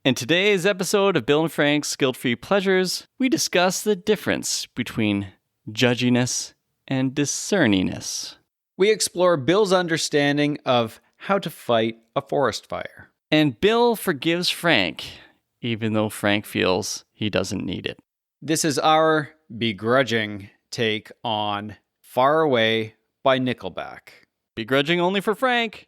In today's episode of Bill and Frank's Guilt-Free Pleasures, we discuss the difference between judginess and discerningness. We explore Bill's understanding of how to fight a forest fire. And Bill forgives Frank, even though Frank feels he doesn't need it. This is our begrudging take on Far Away by Nickelback. Begrudging only for Frank.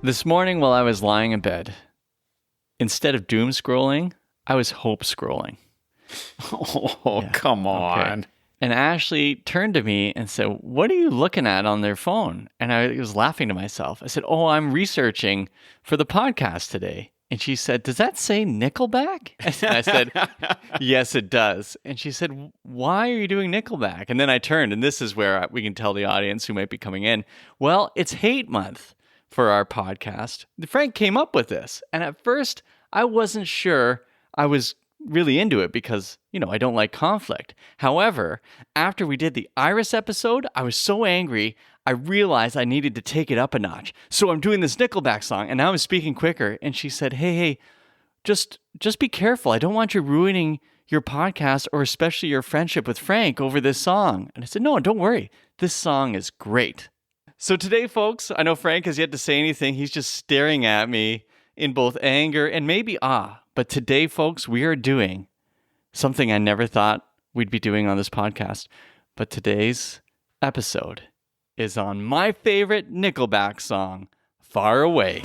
This morning while I was lying in bed, instead of doom scrolling, I was hope scrolling. Come on. Okay. And Ashley turned to me and said, "What are you looking at on their phone?" And I was laughing to myself. I said, "Oh, I'm researching for the podcast today." And she said, "Does that say Nickelback?" And I said, "Yes, it does." And she said, "Why are you doing Nickelback?" And then I turned, and this is where we can tell the audience who might be coming in, well, it's hate month for our podcast. Frank came up with this. And at first, I wasn't sure I was really into it because, I don't like conflict. However, after we did the Iris episode, I was so angry, I realized I needed to take it up a notch. So I'm doing this Nickelback song, and now I'm speaking quicker. And she said, hey, just be careful. I don't want you ruining your podcast or especially your friendship with Frank over this song. And I said, no, don't worry. This song is great. So today, folks, I know Frank has yet to say anything. He's just staring at me in both anger and maybe awe. But today, folks, we are doing something I never thought we'd be doing on this podcast. But today's episode is on my favorite Nickelback song, Far Away.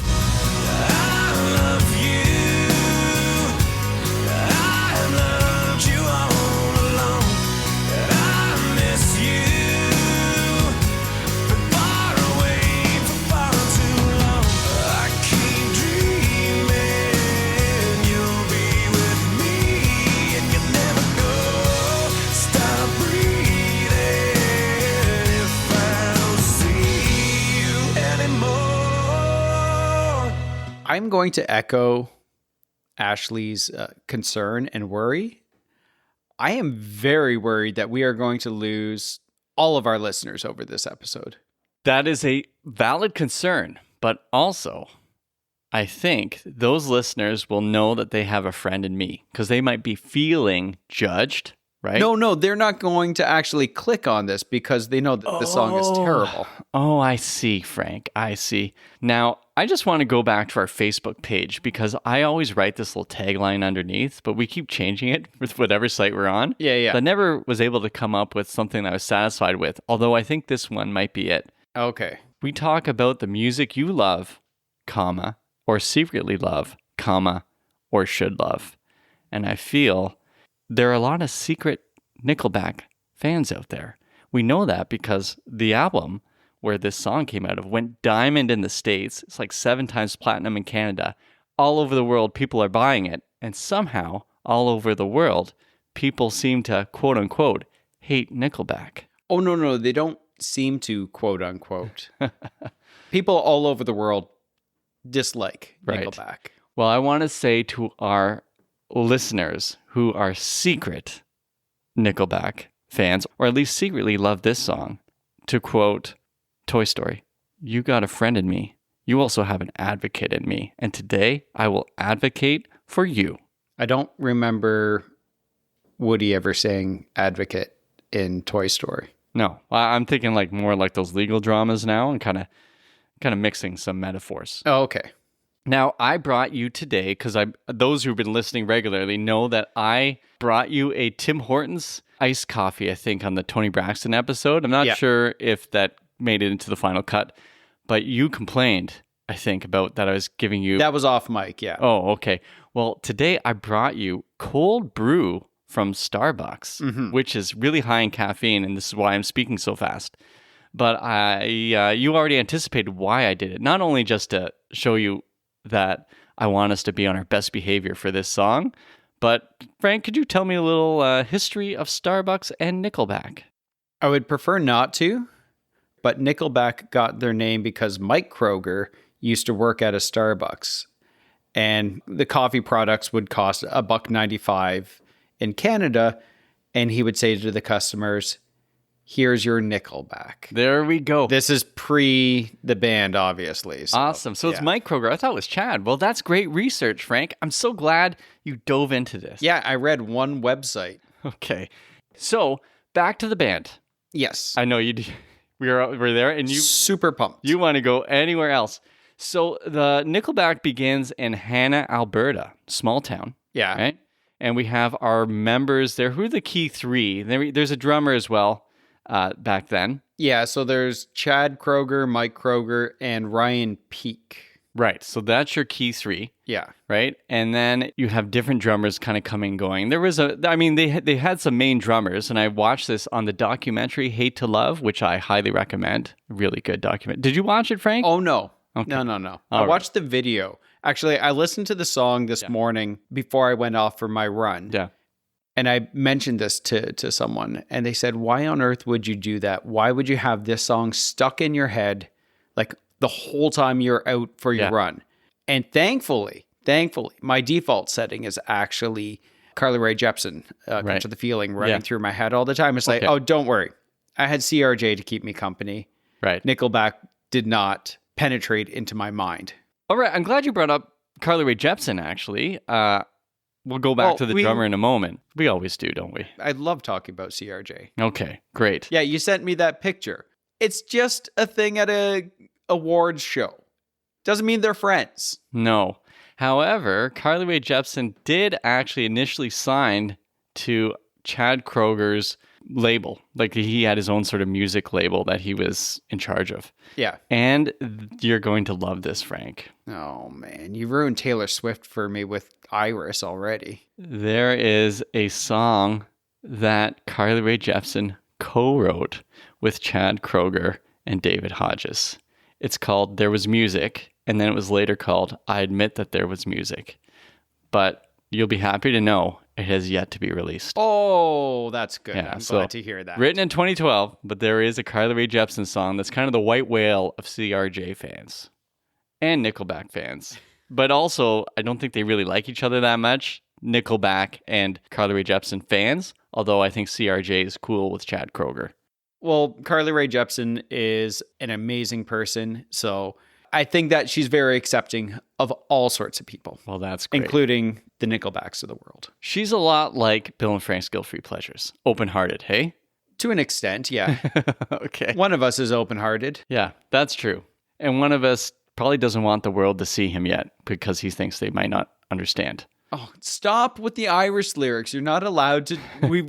I'm going to echo Ashley's concern and worry. I am very worried that we are going to lose all of our listeners over this episode. That is a valid concern, but also I think those listeners will know that they have a friend in me because they might be feeling judged, right? No, they're not going to actually click on this because they know that the song is terrible. Oh, I see, Frank. I see. Now, I just want to go back to our Facebook page because I always write this little tagline underneath, but we keep changing it with whatever site we're on. Yeah. So I never was able to come up with something that I was satisfied with, although I think this one might be it. Okay. We talk about the music you love, comma, or secretly love, comma, or should love. And I feel there are a lot of secret Nickelback fans out there. We know that because the album where this song came out of went diamond in the States. It's like 7 times platinum in Canada. All over the world, people are buying it. And somehow, all over the world, people seem to, quote unquote, hate Nickelback. Oh, no, they don't seem to, quote unquote. People all over the world dislike Nickelback. Right. Well, I want to say to our listeners who are secret Nickelback fans, or at least secretly love this song, to quote Toy Story, "You got a friend in me. You also have an advocate in me. And today I will advocate for you." I don't remember Woody ever saying advocate in Toy Story. No, I'm thinking more like those legal dramas now and kind of mixing some metaphors. Oh, okay. Now, I brought you today, because those who've been listening regularly know that I brought you a Tim Hortons iced coffee, I think, on the Tony Braxton episode. I'm not sure if that made it into the final cut, but you complained, I think, about that I was giving you... That was off mic, yeah. Oh, okay. Well, today I brought you cold brew from Starbucks, which is really high in caffeine, and this is why I'm speaking so fast. But you already anticipated why I did it. Not only just to show you that I want us to be on our best behavior for this song, but Frank, could you tell me a little history of Starbucks and Nickelback? I would prefer not to, but Nickelback got their name because Mike Kroger used to work at a Starbucks, and the coffee products would cost $1.95 in Canada, and he would say to the customers, "Here's your Nickelback." There we go. This is pre the band, obviously. So, Awesome. So it's Mike Kroger. I thought it was Chad. Well, that's great research, Frank. I'm so glad you dove into this. Yeah, I read one website. Okay. So back to the band. Yes. I know you. We're there, and you Super pumped. you want to go anywhere else. So the Nickelback begins in Hanna, Alberta, small town. Yeah. Right. And we have our members there. Who are the key three? There's a drummer as well back then. Yeah, so there's Chad Kroger, Mike Kroger, and Ryan Peake. Right. So that's your key three. Yeah. Right. And then you have different drummers kind of coming and going. They had some main drummers, and I watched this on the documentary Hate to Love, which I highly recommend. Really good document. Did you watch it, Frank? Oh, no. Okay. No. I watched the video. Actually, I listened to the song this morning before I went off for my run. Yeah. And I mentioned this to someone, and they said, "Why on earth would you do that? Why would you have this song stuck in your head like the whole time you're out for your run?" And thankfully, my default setting is actually Carly Rae Jepsen, Come to the Feeling, running through my head all the time. It's like, oh, don't worry. I had CRJ to keep me company. Right. Nickelback did not penetrate into my mind. All right. I'm glad you brought up Carly Rae Jepsen, actually. We'll go back to the drummer in a moment. We always do, don't we? I love talking about CRJ. Okay, great. Yeah, you sent me that picture. It's just a thing at a awards show. Doesn't mean they're friends. No. However, Carly Rae Jepsen did actually initially sign to Chad Kroger's label. Like he had his own sort of music label that he was in charge of. Yeah. And you're going to love this, Frank. Oh, man. You ruined Taylor Swift for me with Iris already. There is a song that Carly Rae Jepsen co-wrote with Chad Kroger and David Hodges. It's called There Was Music, and then it was later called I Admit That There Was Music. But you'll be happy to know it has yet to be released. Oh, that's good. Yeah, I'm glad to hear that. Written in 2012, but there is a Carly Rae Jepsen song that's kind of the white whale of CRJ fans and Nickelback fans. But also, I don't think they really like each other that much, Nickelback and Carly Rae Jepsen fans, although I think CRJ is cool with Chad Kroger. Well, Carly Rae Jepsen is an amazing person, so I think that she's very accepting of all sorts of people. Well, that's great. Including the Nickelbacks of the world. She's a lot like Bill and Frank's Guilt-Free Pleasures. Open-hearted, hey? To an extent, yeah. Okay. One of us is open-hearted. Yeah, that's true. And one of us probably doesn't want the world to see him yet because he thinks they might not understand. Oh, stop with the Iris lyrics. You're not allowed to.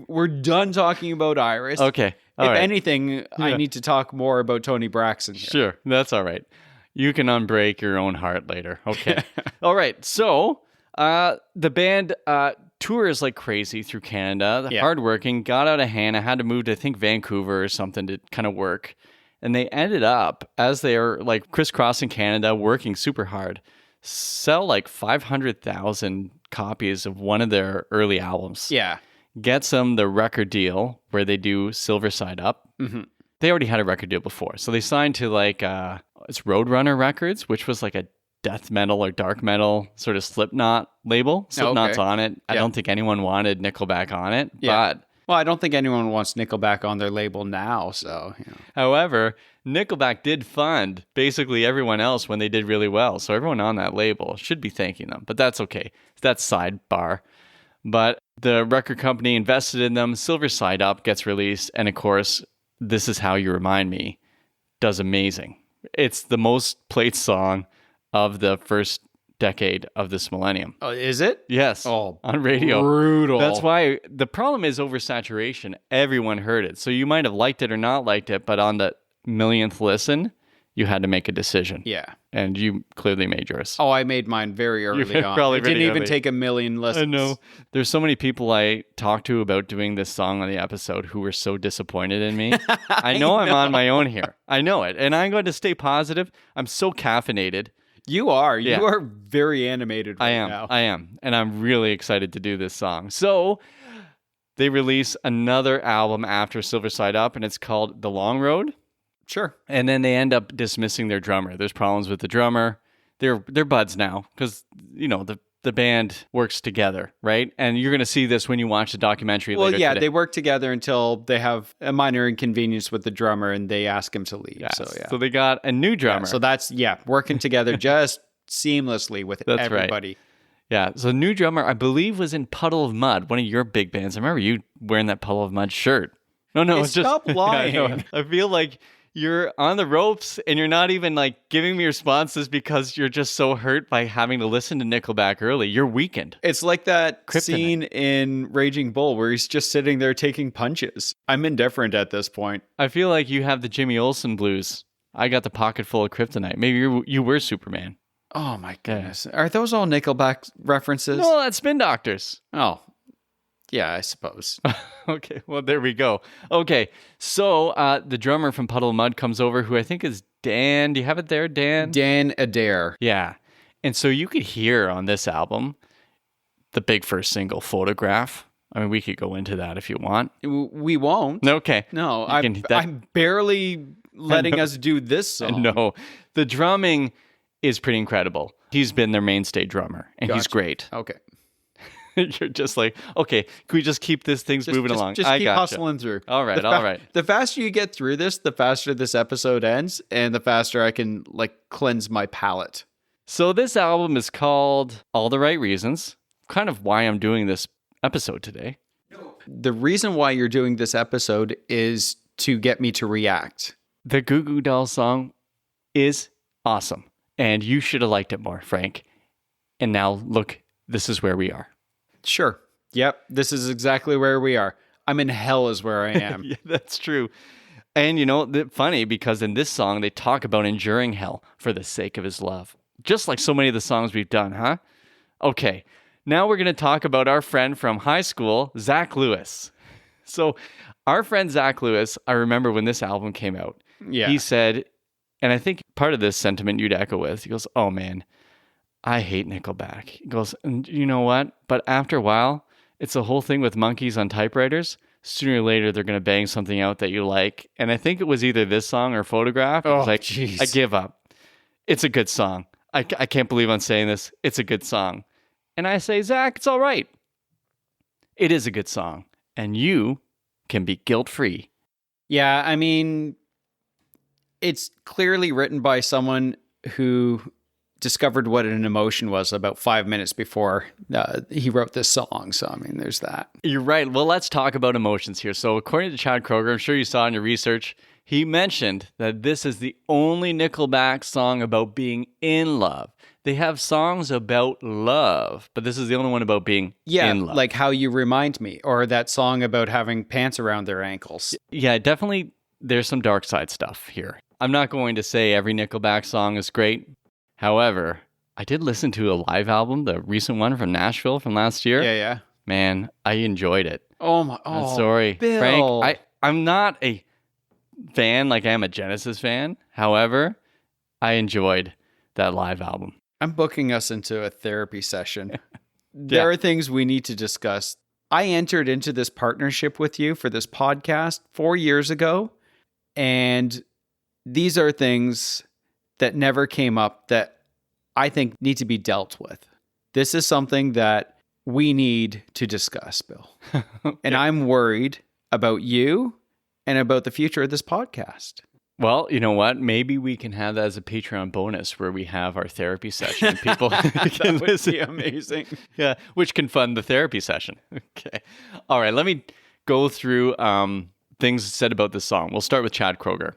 We're done talking about Iris. Okay. If anything, I need to talk more about Tony Braxton here. Sure. That's all right. You can unbreak your own heart later. Okay. All right. So the band tours like crazy through Canada. Hardworking, got out of Hanna, had to move to, I think, Vancouver or something to kind of work. And they ended up, as they are like crisscrossing Canada, working super hard, sell like 500,000 copies of one of their early albums. Yeah. Gets them the record deal where they do Silver Side Up. Mm-hmm. They already had a record deal before. So they signed to like, it's Roadrunner Records, which was like a death metal or dark metal sort of Slipknot label. Slipknot's on it. I don't think anyone wanted Nickelback on it, but... Well, I don't think anyone wants Nickelback on their label now, so... You know. However, Nickelback did fund basically everyone else when they did really well, so everyone on that label should be thanking them, but that's okay. That's sidebar. But the record company invested in them, Silver Side Up gets released, and of course, This Is How You Remind Me does amazing. It's the most played song of the first decade of this millennium. Oh, is it? Yes. Oh, on radio. Brutal. That's why the problem is oversaturation. Everyone heard it. So you might have liked it or not liked it, but on the millionth listen, you had to make a decision. Yeah. And you clearly made yours. Oh, I made mine very early on. It didn't even take a million listens. I know. There's so many people I talked to about doing this song on the episode who were so disappointed in me. I know I'm on my own here. I know it. And I'm going to stay positive. I'm so caffeinated. You are. You are very animated right now. I am. And I'm really excited to do this song. So They release another album after Silver Side Up, and it's called The Long Road. Sure. And then they end up dismissing their drummer. There's problems with the drummer. They're buds now because, the band works together, right? And you're going to see this when you watch the documentary later today. They work together until they have a minor inconvenience with the drummer and they ask him to leave. Yes. So So they got a new drummer. So that's, working together just seamlessly with everybody. Right. Yeah. So new drummer, I believe, was in Puddle of Mud, one of your big bands. I remember you wearing that Puddle of Mud shirt. No, it's just... Stop lying. Yeah, I feel like you're on the ropes and you're not even giving me responses because you're just so hurt by having to listen to Nickelback early. You're weakened. It's like that scene in Raging Bull where he's just sitting there taking punches. I'm indifferent at this point. I feel like you have the Jimmy Olsen blues. I got the pocket full of kryptonite. Maybe you were Superman. Oh my goodness. Yeah. Are those all Nickelback references? No, that's Spin Doctors. Oh, yeah, I suppose. Okay, well, there we go. Okay, so the drummer from Puddle of Mud comes over, who I think is Dan. Do you have it there, Dan? Dan Adair. Yeah. And so you could hear on this album the big first single, Photograph. I mean, we could go into that if you want. We won't. Okay. No, I'm barely letting us do this song. No, the drumming is pretty incredible. He's been their mainstay drummer, and he's great. Okay. You're just like, okay, can we just keep things moving along? Just keep hustling through. All right. The faster you get through this, the faster this episode ends, and the faster I can cleanse my palate. So this album is called All the Right Reasons. Kind of why I'm doing this episode today. The reason why you're doing this episode is to get me to react. The Goo Goo Dolls song is awesome, and you should have liked it more, Frank. And now, look, this is where we are. Sure. Yep. This is exactly where we are. I'm in hell is where I am. Yeah, that's true. And funny because in this song, they talk about enduring hell for the sake of his love. Just like so many of the songs we've done, huh? Okay. Now we're going to talk about our friend from high school, Zach Lewis. So our friend Zach Lewis, I remember when this album came out, he said, and I think part of this sentiment you'd echo with, he goes, oh man, I hate Nickelback. He goes, and you know what? But after a while, it's a whole thing with monkeys on typewriters. Sooner or later, they're going to bang something out that you like. And I think it was either this song or Photograph. Oh, jeez. I give up. It's a good song. I can't believe I'm saying this. It's a good song. And I say, Zach, it's all right. It is a good song. And you can be guilt-free. Yeah, I mean, it's clearly written by someone who discovered what an emotion was about 5 minutes before he wrote this song. So, I mean, there's that. You're right. Well, let's talk about emotions here. So, according to Chad Kroeger, I'm sure you saw in your research, he mentioned that this is the only Nickelback song about being in love. They have songs about love, but this is the only one about being in love. Like How You Remind Me, or that song about having pants around their ankles. Yeah, definitely there's some dark side stuff here. I'm not going to say every Nickelback song is great. However, I did listen to a live album, the recent one from Nashville from last year. Yeah. Man, I enjoyed it. Oh, sorry, Bill. Frank. I'm not a fan like I am a Genesis fan. However, I enjoyed that live album. I'm booking us into a therapy session. There are things we need to discuss. I entered into this partnership with you for this podcast 4 years ago, and these are things that never came up that I think need to be dealt with. This is something that we need to discuss, Bill. Okay. And I'm worried about you and about the future of this podcast. Well, you know what? Maybe we can have that as a Patreon bonus where we have our therapy session. People can listen. Be amazing. Yeah, which can fund the therapy session. Okay. All right, let me go through things said about this song. We'll start with Chad Kroeger.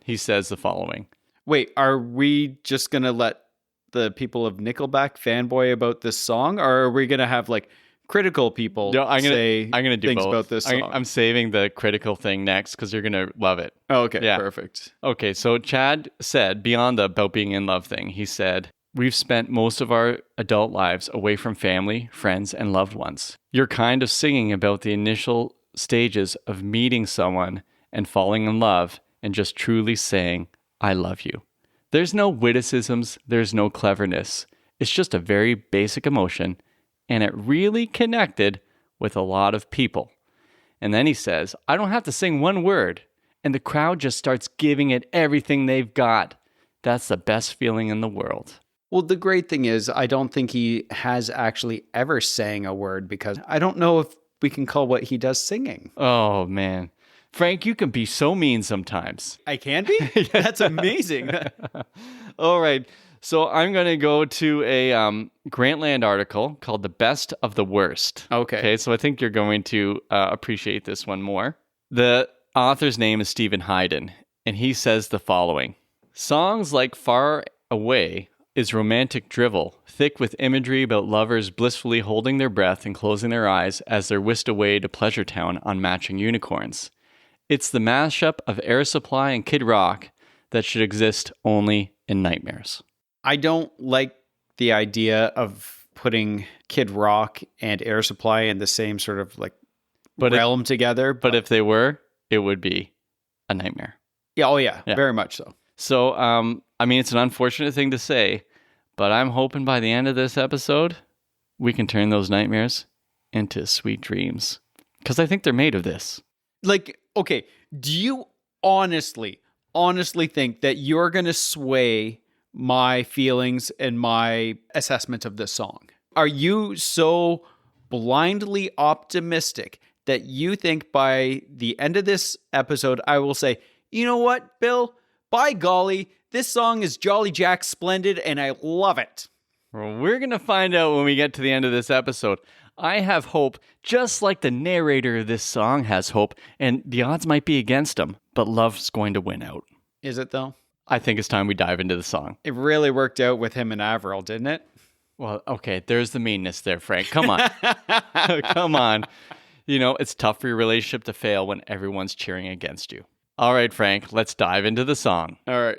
He says the following. Wait, are we just going to let the people of Nickelback fanboy about this song? Or are we going to have critical people say I'm gonna do things both. about this song? I'm saving the critical thing next because you're going to love it. Oh, okay, yeah. Perfect. Okay, so Chad said, beyond the about being in love thing, he said, we've spent most of our adult lives away from family, friends, and loved ones. You're kind of singing about the initial stages of meeting someone and falling in love and just truly saying, I love you. There's no witticisms, there's no cleverness. It's just a very basic emotion, and it really connected with a lot of people. And then he says, I don't have to sing one word. And the crowd just starts giving it everything they've got. That's the best feeling in the world. Well, the great thing is, I don't think he has actually ever sang a word, because I don't know if we can call what he does singing. Oh, man. Frank, you can be so mean sometimes. I can be? That's amazing. All right. So I'm going to go to a Grantland article called The Best of the Worst. Okay. So I think you're going to appreciate this one more. The author's name is Stephen Hayden, and he says the following. Songs like Far Away is romantic drivel, thick with imagery about lovers blissfully holding their breath and closing their eyes as they're whisked away to Pleasure Town on matching unicorns. It's the mashup of Air Supply and Kid Rock that should exist only in nightmares. I don't like the idea of putting Kid Rock and Air Supply in the same sort of realm together. But if they were, it would be a nightmare. Yeah, oh yeah, very much so. So, I mean, it's an unfortunate thing to say, but I'm hoping by the end of this episode, we can turn those nightmares into sweet dreams. Because I think they're made of this. Okay, do you honestly think that you're going to sway my feelings and my assessment of this song? Are you so blindly optimistic that you think by the end of this episode, I will say, you know what, Bill? By golly, this song is Jolly Jack Splendid, and I love it. Well, we're going to find out when we get to the end of this episode. I have hope, just like the narrator of this song has hope, and the odds might be against him, but love's going to win out. Is it, though? I think it's time we dive into the song. It really worked out with him and Avril, didn't it? Well, okay, there's the meanness there, Frank. Come on. Come on. You know, it's tough for your relationship to fail when everyone's cheering against you. All right, Frank, let's dive into the song. All right.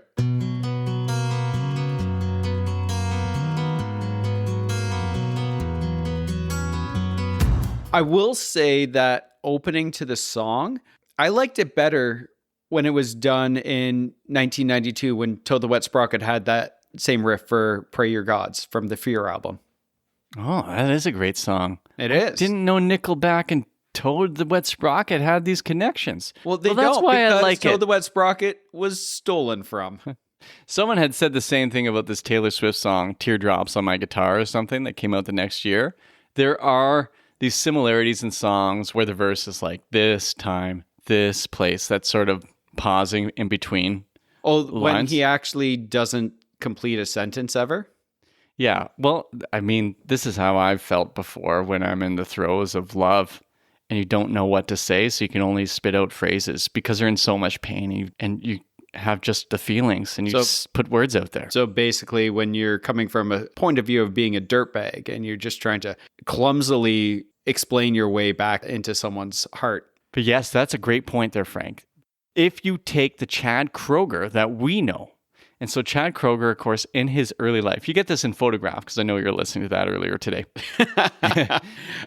I will say that opening to the song, I liked it better when it was done in 1992 when Toad the Wet Sprocket had that same riff for Pray Your Gods from the Fear album. Oh, that is a great song. It is. I didn't know Nickelback and Toad the Wet Sprocket had these connections. Well, that's don't, why because I like Toad it. the Wet Sprocket was stolen from. Someone had said the same thing about this Taylor Swift song, Teardrops on My Guitar or something, that came out the next year. There are these similarities in songs where the verse is like, this time, this place, that's sort of pausing in between. Oh, lines. When he actually doesn't complete a sentence ever? Yeah. Well, I mean, this is how I've felt before when I'm in the throes of love and you don't know what to say, so you can only spit out phrases because they're in so much pain and you have just the feelings and you just put words out there. So basically, when you're coming from a point of view of being a dirtbag and you're just trying to clumsily explain your way back into someone's heart. But yes, that's a great point there, Frank. If you take the Chad Kroeger that we know, and so Chad Kroeger, of course, in his early life, you get this in Photograph, because I know you're listening to that earlier today.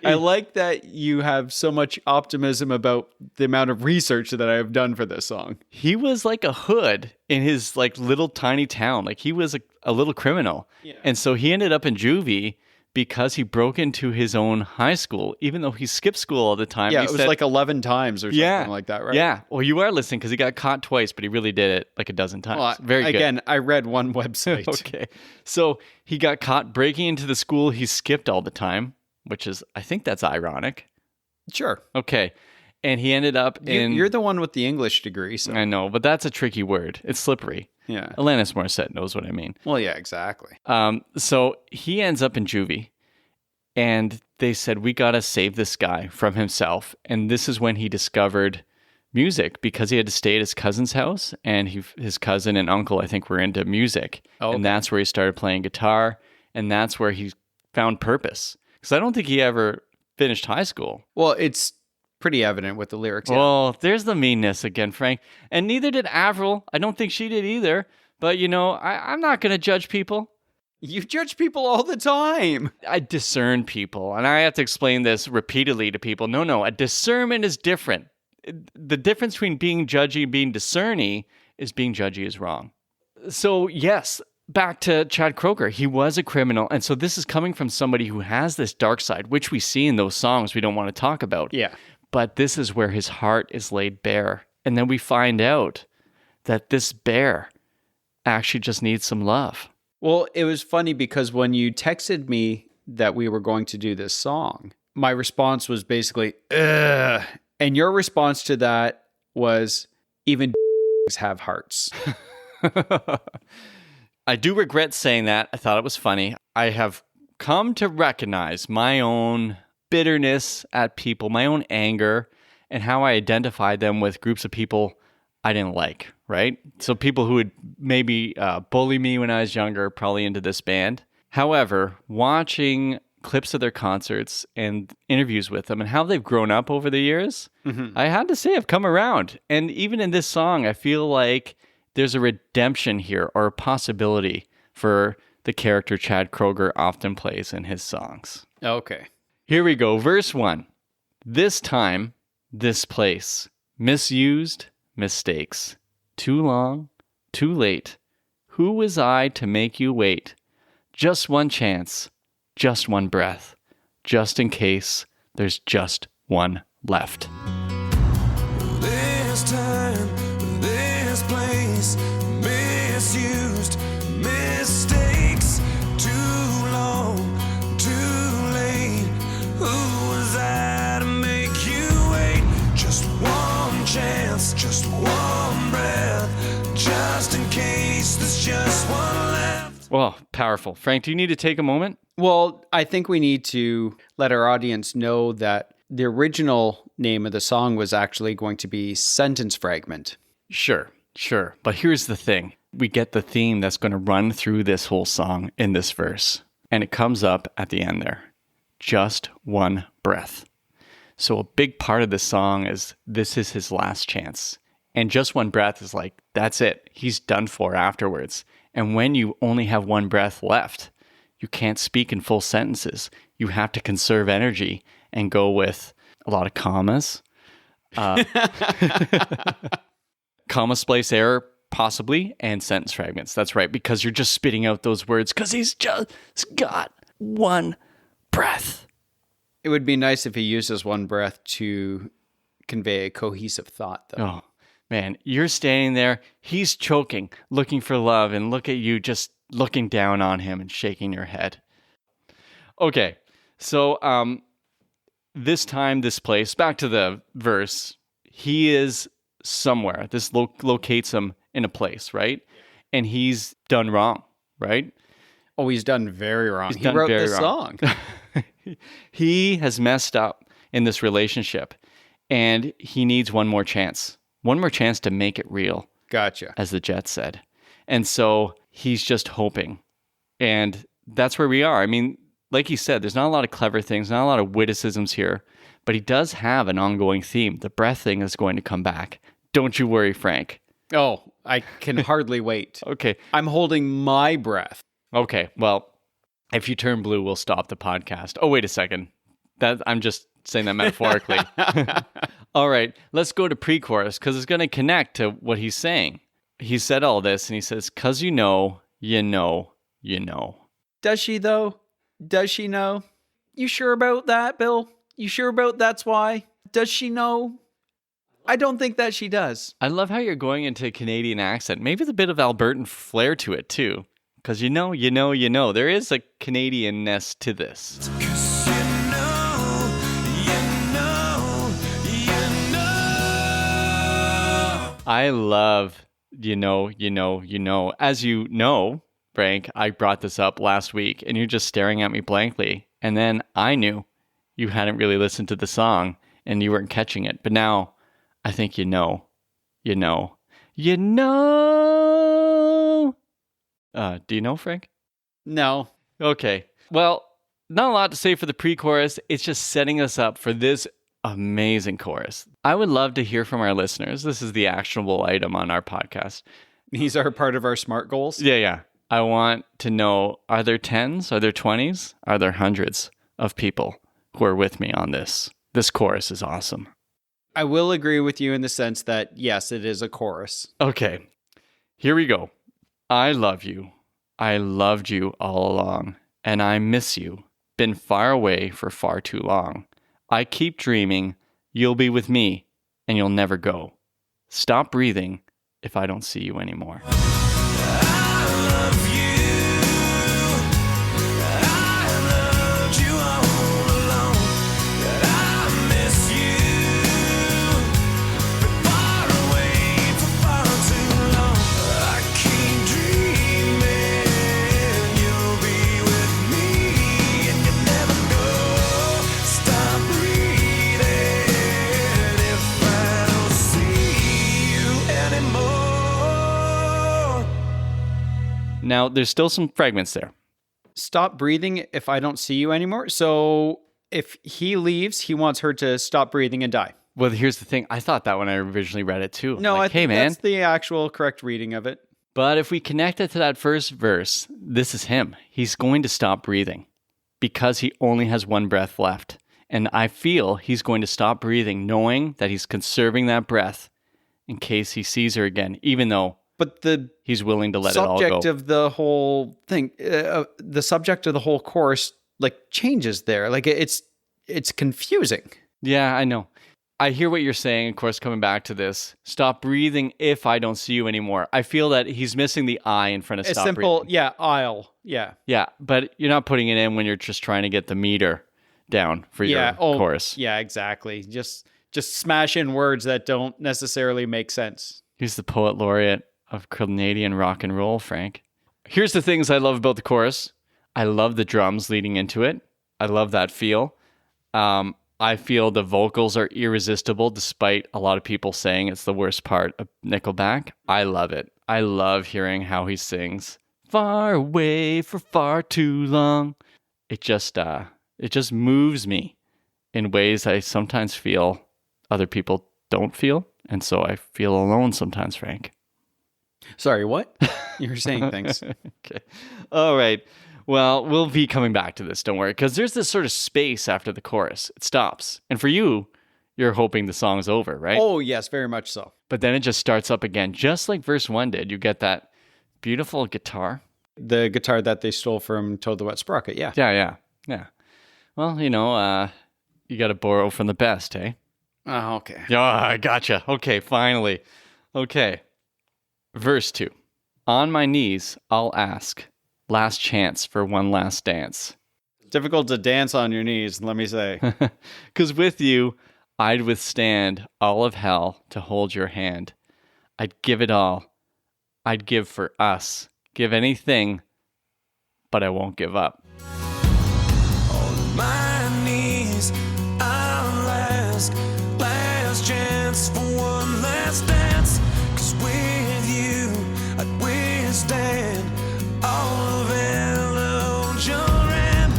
I like that you have so much optimism about the amount of research that I have done for this song. He was like a hood in his like little tiny town. Like he was a little criminal. Yeah. And so he ended up in juvie because he broke into his own high school, even though he skipped school all the time. Yeah, it was like 11 times or something like that, right? Yeah. Well, you are listening because he got caught twice, but he really did it like a dozen times. Well, very good. Again, I read one website. Okay. So he got caught breaking into the school he skipped all the time, which is, I think that's ironic. Sure. Okay. And he ended up in... You're the one with the English degree, so... I know, but that's a tricky word. It's slippery. Yeah. Alanis Morissette knows what I mean. Well, yeah, exactly. So he ends up in juvie, and they said, we got to save this guy from himself. And this is when he discovered music, because he had to stay at his cousin's house, and his cousin and uncle, I think, were into music. Oh, okay. And that's where he started playing guitar, and that's where he found purpose. Because I don't think he ever finished high school. Well, it's pretty evident with the lyrics. Well, there's the meanness again, Frank. And neither did Avril. I don't think she did either. But, you know, I'm not going to judge people. You judge people all the time. I discern people. And I have to explain this repeatedly to people. No, a discernment is different. The difference between being judgy and being discerny is being judgy is wrong. So, yes, back to Chad Kroeger. He was a criminal. And so this is coming from somebody who has this dark side, which we see in those songs we don't want to talk about. Yeah. But this is where his heart is laid bare. And then we find out that this bear actually just needs some love. Well, it was funny because when you texted me that we were going to do this song, my response was basically, ugh. And your response to that was, even have hearts. I do regret saying that. I thought it was funny. I have come to recognize my own bitterness at people, my own anger, and how I identified them with groups of people I didn't like, right? So people who would maybe bully me when I was younger, probably into this band. However, watching clips of their concerts and interviews with them and how they've grown up over the years, I had to say I've come around. And even in this song, I feel like there's a redemption here or a possibility for the character Chad Kroeger often plays in his songs. Okay. Here we go. Verse 1. This time, this place, misused, mistakes. Too long, too late. Who was I to make you wait? Just one chance, just one breath, just in case there's just one left. This time, this place, misused, mistakes. Too long, too late. Who was I to make you wait? Just one chance, just one breath, just in case there's just one left. Well, powerful. Frank, do you need to take a moment? Well, I think we need to let our audience know that the original name of the song was actually going to be Sentence Fragment. Sure. But here's the thing. We get the theme that's going to run through this whole song in this verse. And it comes up at the end there. Just one breath. So a big part of the song is this is his last chance. And just one breath is like, that's it. He's done for afterwards. And when you only have one breath left, you can't speak in full sentences. You have to conserve energy and go with a lot of commas. Comma splice error, possibly, and sentence fragments. That's right, because you're just spitting out those words because he's just got one breath. It would be nice if he uses one breath to convey a cohesive thought, though. Oh, man, you're standing there, he's choking, looking for love, and look at you just looking down on him and shaking your head. Okay, so this time, this place, back to the verse, he is somewhere. This locates him in a place, right? And he's done wrong, right? Oh, he's done very wrong. He done wrote very this wrong. song. He has messed up in this relationship, and he needs one more chance. One more chance to make it real. Gotcha. As the Jets said. And so he's just hoping. And that's where we are. I mean, like you said, there's not a lot of clever things, not a lot of witticisms here, but he does have an ongoing theme. The breath thing is going to come back. Don't you worry, Frank. Oh, I can hardly wait. Okay. I'm holding my breath. Okay. Well, if you turn blue, we'll stop the podcast. Oh, wait a second. I'm just saying that metaphorically. All right. Let's go to pre-chorus because it's going to connect to what he's saying. He said all this and he says, 'cause you know, you know, you know. Does she, though? Does she know? You sure about that, Bill? You sure about that's why? Does she know? I don't think that she does. I love how you're going into a Canadian accent. Maybe with a bit of Albertan flair to it, too. Because you know. There is a Canadian-ness to this. 'Cause you know. I love you know. As you know, Frank, I brought this up last week, and you're just staring at me blankly. And then I knew you hadn't really listened to the song, and you weren't catching it. But now, I think you know. Do you know, Frank? No. Okay. Well, not a lot to say for the pre-chorus. It's just setting us up for this amazing chorus. I would love to hear from our listeners. This is the actionable item on our podcast. These are part of our SMART goals? Yeah. I want to know, are there 10s? Are there 20s? Are there hundreds of people who are with me on this? This chorus is awesome. I will agree with you in the sense that, yes, it is a chorus. Okay. Here we go. I love you. I loved you all along, and I miss you. Been far away for far too long. I keep dreaming You'll be with me, and you'll never go. Stop breathing if I don't see you anymore. I love you. I loved you all along. I miss you. Been far away for far too long. I keep dreaming you'll be with me and you never go. Stop breathing if I don't see you anymore. Now, there's still some fragments there. Stop breathing if I don't see you anymore. So if he leaves, he wants her to stop breathing and die. Well, here's the thing. I thought that when I originally read it too. No, Like, I think hey, man. that's the actual correct reading of it. But if we connect it to that first verse, this is him. He's going to stop breathing because he only has one breath left. And I feel he's going to stop breathing knowing that he's conserving that breath in case he sees her again, even though But the he's willing to let it all subject go. of the whole thing, the subject of the whole chorus, like changes there. Like it's confusing. Yeah, I know. I hear what you're saying, of course, coming back to this. Stop breathing if I don't see you anymore. I feel that he's missing the I in front of It's stop simple. breathing. Yeah, I'll. Yeah. Yeah, but you're not putting it in when you're just trying to get the meter down for your chorus. Yeah, exactly. Just smash in words that don't necessarily make sense. He's the poet laureate of Canadian rock and roll, Frank. Here's the things I love about the chorus. I love the drums leading into it. I love that feel. I feel the vocals are irresistible, despite a lot of people saying it's the worst part of Nickelback. I love it. I love hearing how he sings. Far away for far too long. It just moves me in ways I sometimes feel other people don't feel. And so I feel alone sometimes, Frank. Sorry, what? You were saying things. Okay. All right. Well, we'll be coming back to this, don't worry, because there's this sort of space after the chorus. It stops. And for you, you're hoping the song's over, right? Oh, yes, very much so. But then it just starts up again, just like verse 1 did. You get that beautiful guitar. The guitar that they stole from Toad the Wet Sprocket, yeah. Yeah. Well, you got to borrow from the best, eh? Oh, okay. Yeah, I gotcha. Okay, finally. Okay. Verse 2. On my knees, I'll ask. Last chance for one last dance. Difficult to dance on your knees, let me say. Because with you, I'd withstand all of hell to hold your hand. I'd give it all. I'd give for us. Give anything, but I won't give up. On my knees, I'll ask last chance for one last dance. 'Cause with you, I'd withstand all of hell to hold your hand.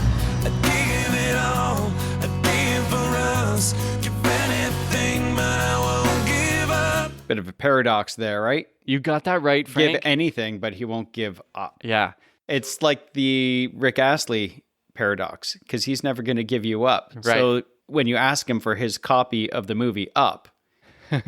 I'd give it all, I'd give for us. Give anything, but I won't give up. Bit of a paradox there, right? You got that right, Frank? Give anything, but he won't give up. Yeah. It's like the Rick Astley paradox, because he's never going to give you up. Right. So when you ask him for his copy of the movie Up,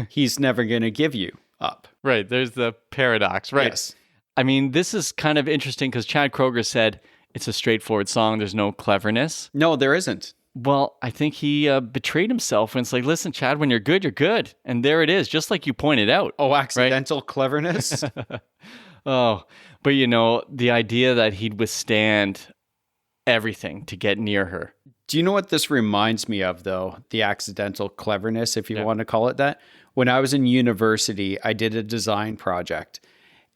he's never going to give you up. Right. There's the paradox. Right. Yes. I mean, this is kind of interesting because Chad Kroeger said it's a straightforward song. There's no cleverness. No, there isn't. Well, I think he betrayed himself when it's like, listen, Chad, when you're good, you're good. And there it is, just like you pointed out. Oh, accidental cleverness? Oh, but the idea that he'd withstand everything to get near her. Do you know what this reminds me of, though? The accidental cleverness, if you want to call it that. When I was in university, I did a design project,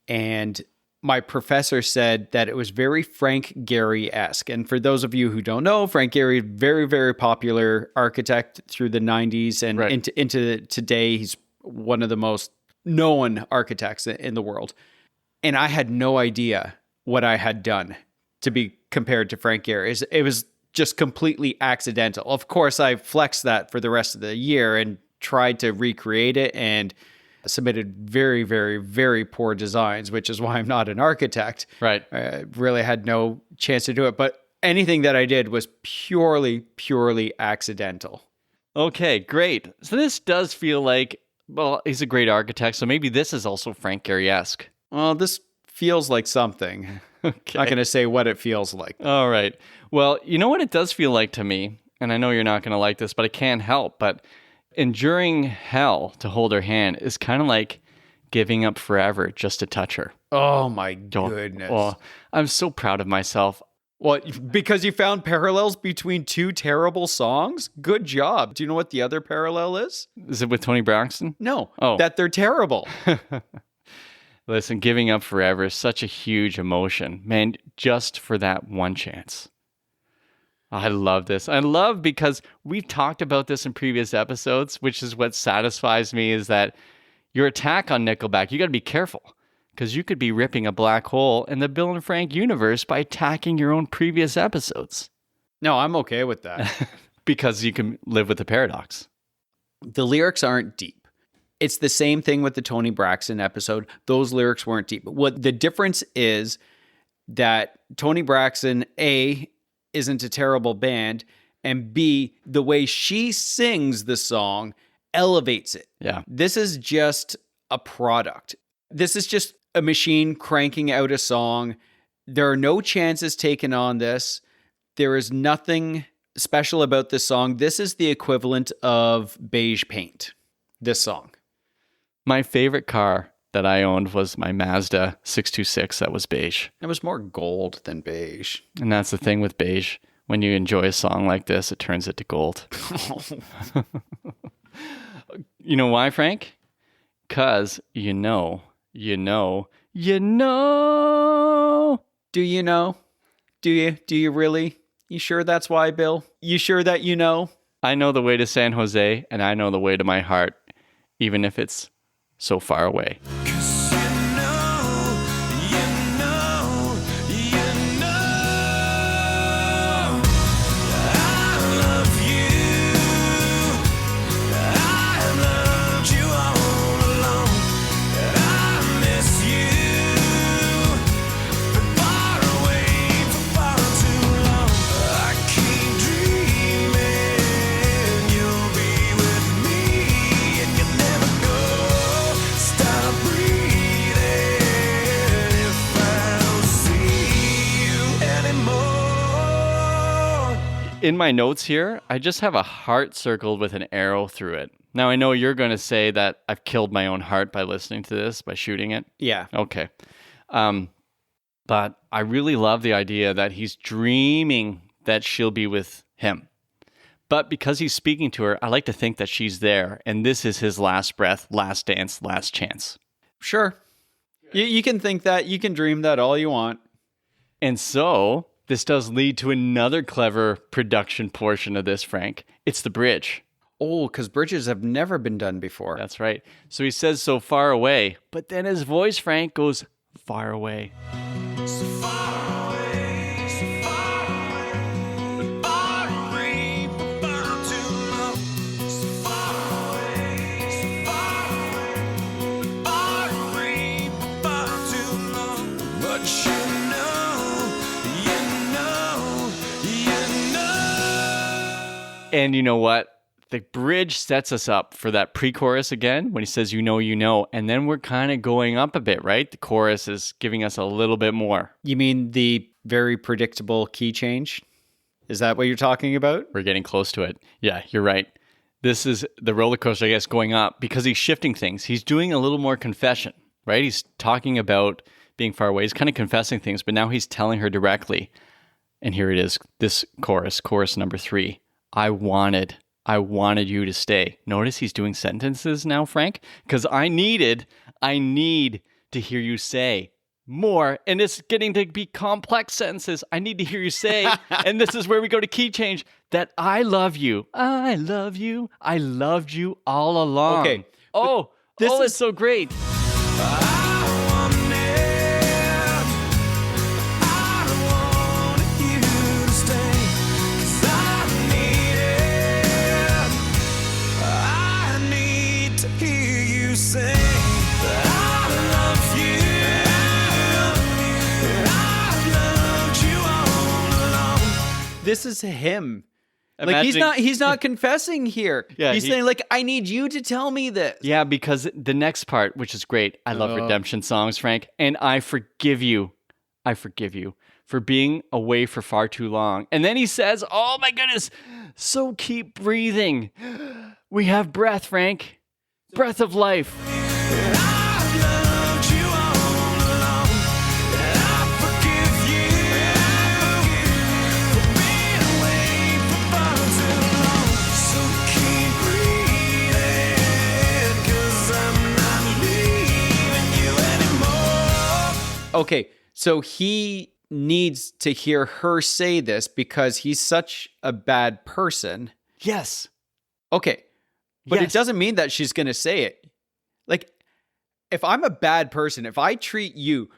and my professor said that it was very Frank Gehry-esque. And for those of you who don't know, Frank Gehry, very, very popular architect through the 90s and into today. He's one of the most known architects in the world. And I had no idea what I had done to be compared to Frank Gehry. It was just completely accidental. Of course, I flexed that for the rest of the year and tried to recreate it and submitted very, very, very poor designs, which is why I'm not an architect. Right. I really had no chance to do it. But anything that I did was purely accidental. Okay, great. So this does feel like, well, he's a great architect, so maybe this is also Frank Gehry-esque. Well, this feels like something. Okay. Not going to say what it feels like. All right. Well, you know what it does feel like to me, and I know you're not going to like this, but I can't help, but enduring hell to hold her hand is kind of like giving up forever just to touch her. Oh my goodness. Oh, I'm so proud of myself. Well, because you found parallels between two terrible songs? Good job. Do you know what the other parallel is? Is it with Tony Braxton? No. Oh. That they're terrible. Listen, giving up forever is such a huge emotion. Man, just for that one chance. I love this. I love because we've talked about this in previous episodes, which is what satisfies me, is that your attack on Nickelback, you got to be careful because you could be ripping a black hole in the Bill and Frank universe by attacking your own previous episodes. No, I'm okay with that. Because you can live with the paradox. The lyrics aren't deep. It's the same thing with the Tony Braxton episode. Those lyrics weren't deep. What the difference is that Tony Braxton, A, isn't a terrible band, and B, the way she sings the song elevates it. Yeah. This is just a product. This is just a machine cranking out a song. There are no chances taken on this. There is nothing special about this song. This is the equivalent of beige paint, this song. My favorite car that I owned was my Mazda 626 that was beige. It was more gold than beige. And that's the thing with beige. When you enjoy a song like this, it turns it to gold. You know why, Frank? Because you know. Do you know? Do you really? You sure that's why, Bill? You sure that you know? I know the way to San Jose, and I know the way to my heart, even if it's so far away. 'Cause you know, I love you. I loved you all along. I miss you. Been far away for far too long. I keep dreaming you'll be with me, and you never go. Stop breathing if I don't see you anymore. In my notes here, I just have a heart circled with an arrow through it. Now, I know you're going to say that I've killed my own heart by listening to this, by shooting it. Yeah. Okay. But I really love the idea that he's dreaming that she'll be with him. But because he's speaking to her, I like to think that she's there, and this is his last breath, last dance, last chance. Sure. You can think that. You can dream that all you want. And so this does lead to another clever production portion of this, Frank. It's the bridge. Oh, because bridges have never been done before. That's right. So he says so far away, but then his voice, Frank, goes far away. So far away, so far away, but far away for far too long. So far away, so far away, but far away for far too long. But you know. And you know what? The bridge sets us up for that pre-chorus again when he says, you know, and then we're kind of going up a bit, right? The chorus is giving us a little bit more. You mean the very predictable key change? Is that what you're talking about? We're getting close to it. Yeah, you're right. This is the roller coaster, I guess, going up because he's shifting things. He's doing a little more confession, right? He's talking about being far away. He's kind of confessing things, but now he's telling her directly. And here it is, this chorus number 3. I wanted you to stay. Notice he's doing sentences now, Frank, because I need to hear you say more. And it's getting to be complex sentences. I need to hear you say, and this is where we go to key change, that I love you. I love you. I loved you all along. Okay. This is so great. This is him. Like he's not confessing here. Yeah, he's saying like, I need you to tell me this. Yeah, because the next part, which is great. I love redemption songs, Frank. And I forgive you. I forgive you for being away for far too long. And then he says, oh my goodness, So keep breathing. We have breath, Frank. Breath of life. I've loved you all along, and I forgive you for being away for far too long. So keep breathing, 'cause I'm not leaving you anymore. Okay, so he needs to hear her say this because he's such a bad person. Yes. Okay, but Yes. it doesn't mean that she's going to say it. Like, if I'm a bad person, if I treat you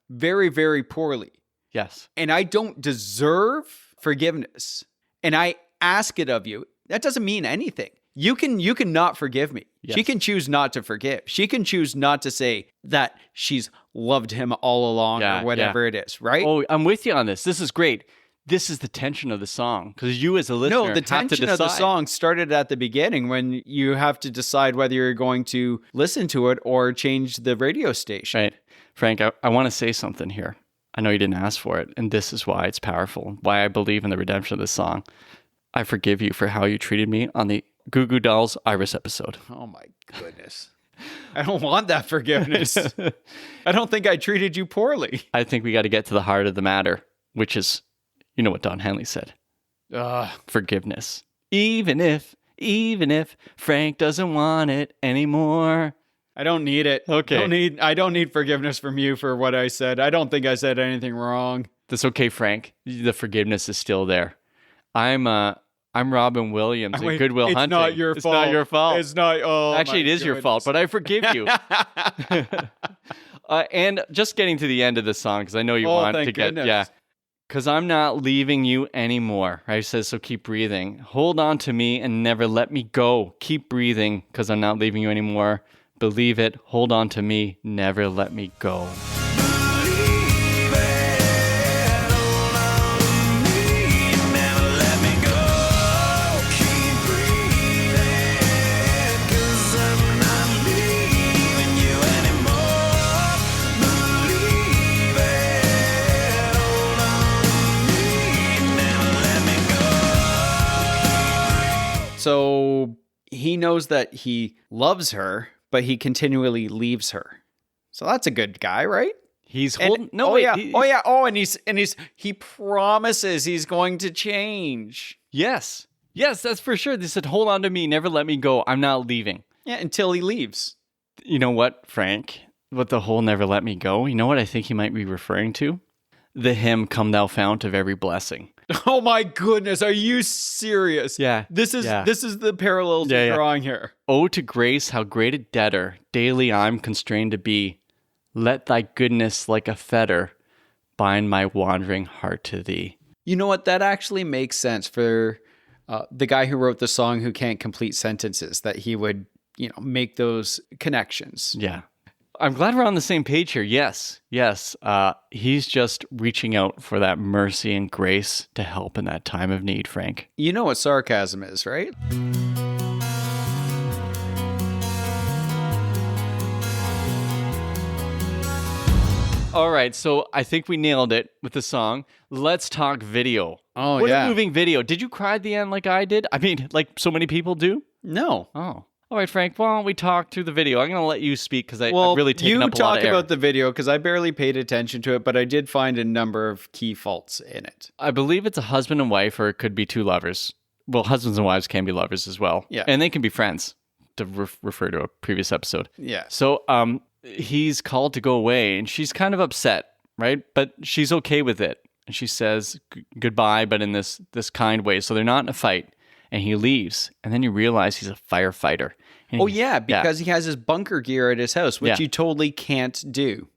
very, very poorly Yes. and I don't deserve forgiveness and I ask it of you, that doesn't mean anything. You can not forgive me. She Yes. can choose not to forgive. She can choose not to say that she's loved him all along Yeah, or whatever it is, right? Oh, I'm with you on this. This is great. This is the tension of the song because you as a listener No, the have to tension of the decide. song started at the beginning when you have to decide whether you're going to listen to it or change the radio station. Right. Frank, I want to say something here. I know you didn't ask for it, and this is why it's powerful, why I believe in the redemption of this song. I forgive you for how you treated me on the Goo Goo Dolls Iris episode. Oh my goodness. I don't want that forgiveness. I don't think I treated you poorly. I think we got to get to the heart of the matter, which is, you know what Don Henley said, forgiveness. Even if Frank doesn't want it anymore. I don't need it. Okay. I don't need forgiveness from you for what I said. I don't think I said anything wrong. That's okay, Frank. The forgiveness is still there. I'm Robin Williams in Wait, Good Will it's Hunting. not your It's fault. not your fault. It's not. Oh, Actually, it is your fault, but I forgive you. And just getting to the end of the song, because I know you want thank to get, goodness. because I'm not leaving you anymore. Right? It says, so keep breathing. Hold on to me and never let me go. Keep breathing, because I'm not leaving you anymore. Believe it. Hold on to me. Never let me go. Believe it, hold on to me, never let me go. Keep breathing, 'cause I'm not leaving you anymore. Believe it, hold on to me, never let me go. So he knows that he loves her, but he continually leaves her. So that's a good guy, right? He's And- holding. No, oh wait. yeah, oh yeah, oh, and he promises he's going to change. Yes. Yes, that's for sure. They said, hold on to me. Never let me go. I'm not leaving. Yeah, until he leaves. You know what, Frank? What the whole never let me go? You know what I think he might be referring to? The hymn, Come Thou Fount of Every Blessing. Oh my goodness, are you serious? Yeah, This is yeah. the parallels Yeah, you're yeah. drawing here. Oh, to grace, how great a debtor daily I'm constrained to be. Let thy goodness like a fetter bind my wandering heart to thee. You know what? That actually makes sense for the guy who wrote the song who can't complete sentences, that he would, make those connections. Yeah. I'm glad we're on the same page here. Yes. Yes. He's just reaching out for that mercy and grace to help in that time of need, Frank. You know what sarcasm is, right? All right. So I think we nailed it with the song. Let's talk video. Oh, what yeah. a moving video. Did you cry at the end like I did? I mean, like so many people do? No. Oh. All right, Frank. Why don't we talk through the video? I'm going to let you speak because I've Well, really taken you up a lot talk of air. about the video because I barely paid attention to it, but I did find a number of key faults in it. I believe it's a husband and wife, or it could be two lovers. Well, husbands and wives can be lovers as well. Yeah. And they can be friends, to refer to a previous episode. Yeah. So he's called to go away, and she's kind of upset, right? But she's okay with it. And she says goodbye, but in this kind way. So they're not in a fight. And he leaves. And then you realize he's a firefighter. And Oh, yeah, because he has his bunker gear at his house, which Yeah. you totally can't do.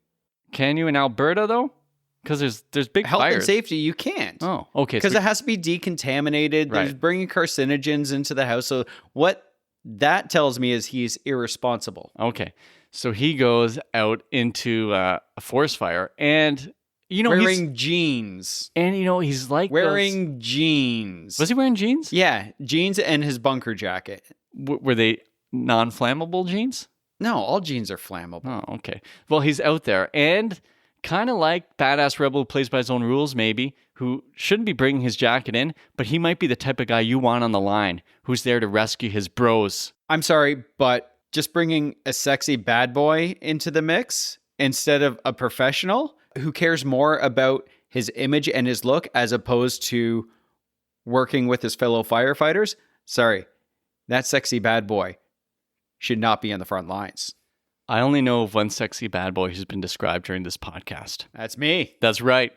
Can you in Alberta, though? Because there's big Health fires. and safety, you can't. Oh, okay. Because it has to be decontaminated. There's Right. bringing carcinogens into the house. So what that tells me is he's irresponsible. Okay. So he goes out into a forest fire, and he's Wearing jeans. he's like Wearing jeans. Was he wearing jeans? Yeah, jeans and his bunker jacket. Were they non-flammable jeans? No, all jeans are flammable. Oh, okay. Well, he's out there, and Kind of like badass rebel who plays by his own rules, maybe, who shouldn't be bringing his jacket in, but he might be the type of guy you want on the line, who's there to rescue his bros. I'm sorry, but just bringing a sexy bad boy into the mix instead of a professional who cares more about his image and his look as opposed to working with his fellow firefighters, sorry, that sexy bad boy should not be on the front lines. I only know of one sexy bad boy who's been described during this podcast. That's me. That's right.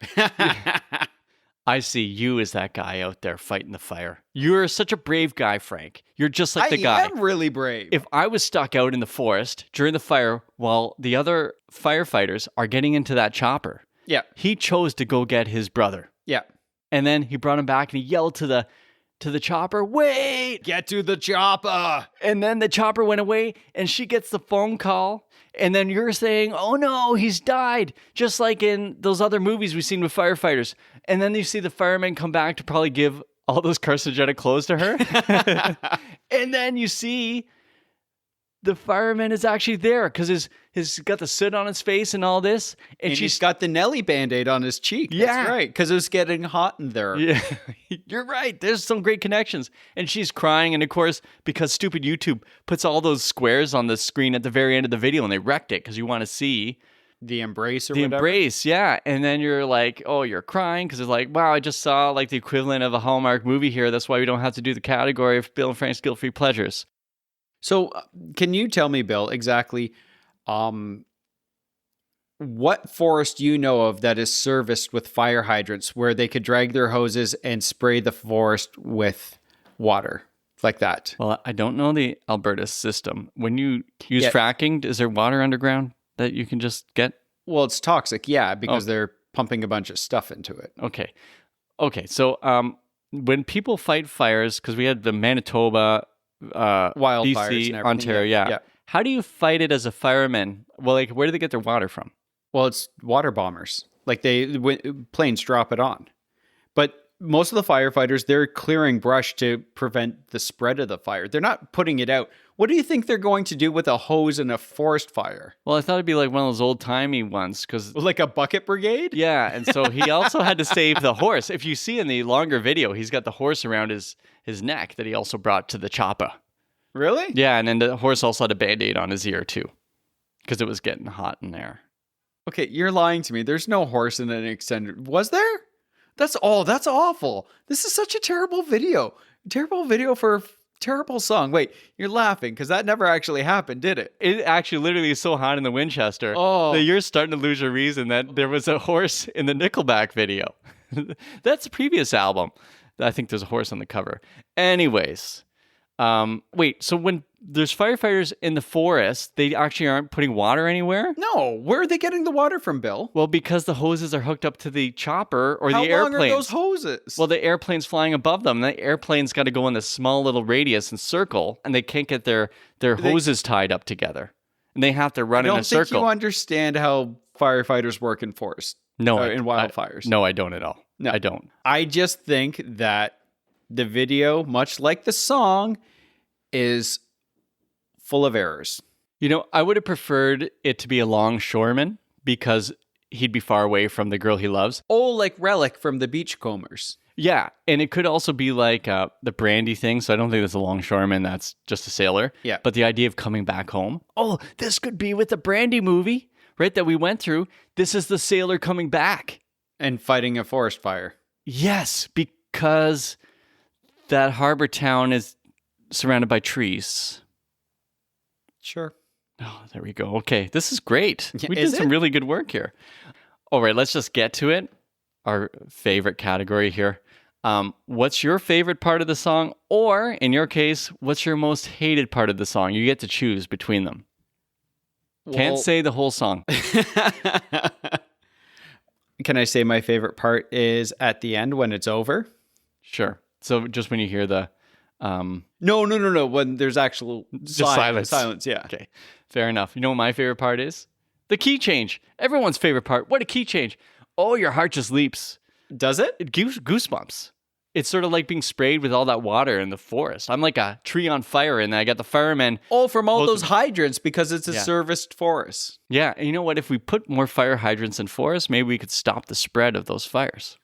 I see you as that guy out there fighting the fire. You're such a brave guy, Frank. You're just like the guy. I am really brave. If I was stuck out in the forest during the fire while the other firefighters are getting into that chopper, yeah, he chose to go get his brother. Yeah. And then he brought him back and he yelled to the chopper, "Wait! Get to the chopper!" And then the chopper went away and she gets the phone call. And then you're saying, "Oh no, he's died." Just like in those other movies we've seen with firefighters. And then you see the firemen come back to probably give all those carcinogenic clothes to her. And then you see the fireman is actually there because he's got the soot on his face and all this. And she's got the Nelly Band-Aid on his cheek. Yeah. That's right, because it was getting hot in there. Yeah, you're right. There's some great connections. And she's crying. And of course, because stupid YouTube puts all those squares on the screen at the very end of the video and they wrecked it because you want to see the embrace or the whatever. embrace, yeah. And then you're like, oh, you're crying because it's like, wow, I just saw like the equivalent of a Hallmark movie here. That's why we don't have to do the category of Bill and Frank's Guilt-Free Pleasures. So can you tell me, Bill, exactly what forest you know of that is serviced with fire hydrants where they could drag their hoses and spray the forest with water like that? Well, I don't know the Alberta system. When you use fracking, is there water underground that you can just get? Well, it's toxic, yeah, because they're pumping a bunch of stuff into it. Okay. So when people fight fires, because we had the Manitoba, wildfires, BC, Ontario, yeah. How do you fight it as a fireman? Well, like, where do they get their water from? Well, it's water bombers. Like planes drop it on. But most of the firefighters, they're clearing brush to prevent the spread of the fire. They're not putting it out. What do you think they're going to do with a hose in a forest fire? Well, I thought it'd be like one of those old-timey ones. Like a bucket brigade? Yeah, and so he also had to save the horse. If you see in the longer video, he's got the horse around his neck that he also brought to the chopper. Really? Yeah, and then the horse also had a Band-Aid on his ear, too, because it was getting hot in there. Okay, you're lying to me. There's no horse in an extended... Was there? That's awful. This is such a terrible video. Terrible video for a terrible song. Wait, you're laughing because that never actually happened, did it? It actually literally is so hot in the Winchester that you're starting to lose your reason that there was a horse in the Nickelback video. That's the previous album. I think there's a horse on the cover. Anyways, wait, so when there's firefighters in the forest, they actually aren't putting water anywhere? No, where are they getting the water from, Bill? Well, because the hoses are hooked up to the chopper or the airplanes. How long are those hoses? Well, the airplane's flying above them. The airplane's got to go in this small little radius and circle, and they can't get their hoses tied up together. And they have to run in a circle. I don't think you understand how firefighters work in forests. No, in wildfires. No, I don't at all. No, I don't. I just think that the video, much like the song, is full of errors. You know, I would have preferred it to be a longshoreman because he'd be far away from the girl he loves. Oh, like Relic from the Beachcombers. Yeah, and it could also be like the Brandy thing, so I don't think that's a longshoreman, that's just a sailor. Yeah. But the idea of coming back home, oh, this could be with the Brandy movie, right, that we went through. This is the sailor coming back. And fighting a forest fire. Yes, because that harbor town is surrounded by trees. Sure. Oh, there we go. Okay, this is great. Yeah, we did some really good work here. All right, let's just get to it. Our favorite category here. What's your favorite part of the song? Or, in your case, what's your most hated part of the song? You get to choose between them. Can't say the whole song. Can I say my favorite part is at the end when it's over? Sure. So just when you hear the... No. When there's actual silence. Silence, yeah. Okay, fair enough. You know what my favorite part is? The key change. Everyone's favorite part. What a key change. Oh, your heart just leaps. Does it? It gives goosebumps. It's sort of like being sprayed with all that water in the forest. I'm like a tree on fire, and I got the firemen. Oh, from all those hydrants, because it's a Yeah. serviced forest. Yeah, and you know what? If we put more fire hydrants in forests, maybe we could stop the spread of those fires.